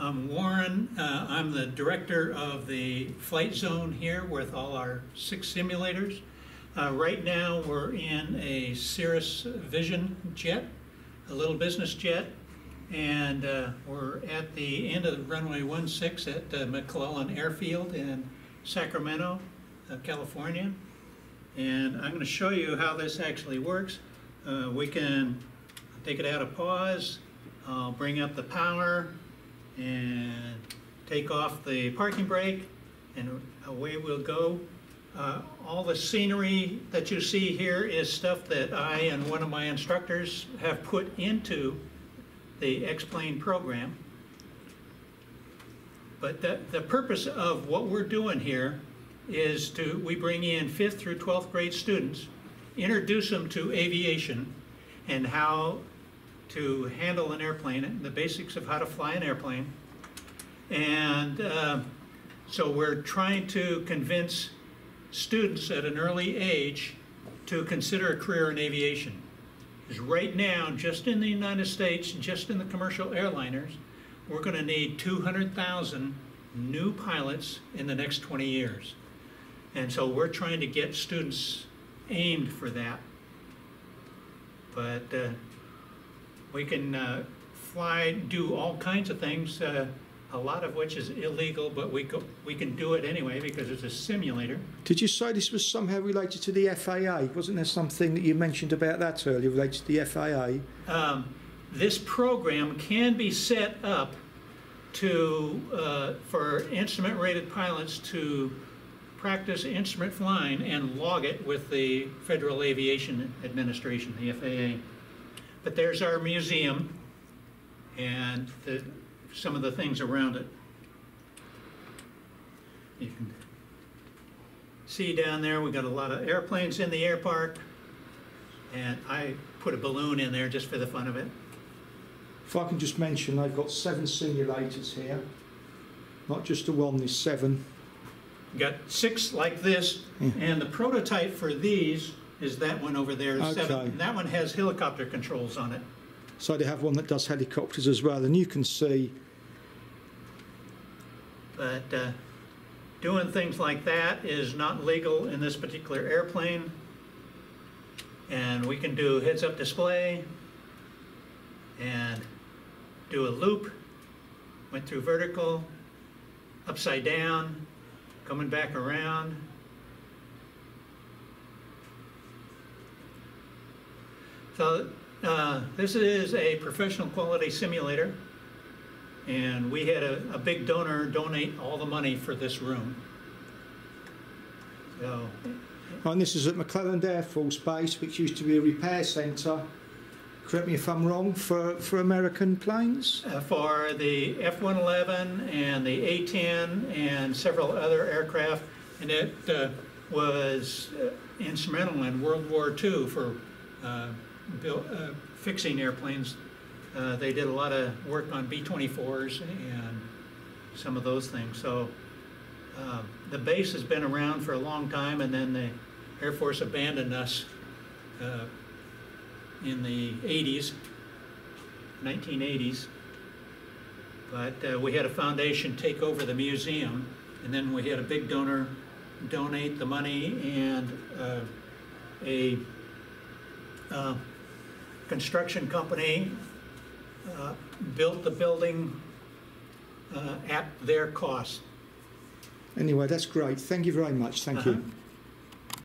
I'm Warren. I'm the director of the flight zone here with all our 6 simulators. Right now we're in a Cirrus Vision jet, a little business jet, and we're at the end of runway 16 at McClellan Airfield in Sacramento, California. And I'm going to show you how this actually works. We can take it out of pause, bring up the power, and take off the parking brake, and away we'll go. All the scenery that you see here is stuff that I and one of my instructors have put into the X-Plane program. But the purpose of what we're doing here is we bring in 5th through 12th grade students, introduce them to aviation and how to handle an airplane, and the basics of how to fly an airplane. And so we're trying to convince students at an early age to consider a career in aviation. Because right now, just in the United States, just in the commercial airliners, we're going to need 200,000 new pilots in the next 20 years. And so we're trying to get students aimed for that. But we can do all kinds of things, a lot of which is illegal, but we can do it anyway because it's a simulator. Did you say this was somehow related to the FAA? Wasn't there something that you mentioned about that earlier related to the FAA? This program can be set up for instrument-rated pilots to practice instrument flying and log it with the Federal Aviation Administration, the FAA. But there's our museum and some of the things around it. You can see down there we've got a lot of airplanes in the air park, and I put a balloon in there just for the fun of it. If I can just mention, they've got 7 simulators here, not just the one, there's 7. Got 6 like this, and the prototype for these is that one over there, okay. 7. That one has helicopter controls on it. So they have one that does helicopters as well, and you can see. But doing things like that is not legal in this particular airplane. And we can do heads-up display and do a loop, went through vertical, upside down, coming back around. So this is a professional quality simulator, and we had a big donor donate all the money for this room. So, and this is at McClellan Air Force Base, which used to be a repair centre, correct me if I'm wrong, for American planes? For the F-111 and the A-10 and several other aircraft, and it was instrumental in World War II for fixing airplanes. They did a lot of work on B-24s and some of those things. So the base has been around for a long time, and then the Air Force abandoned us in the 80s, 1980s. But we had a foundation take over the museum, and then we had a big donor donate the money, and a construction company built the building at their cost. Anyway, that's great. Thank you very much. Thank you.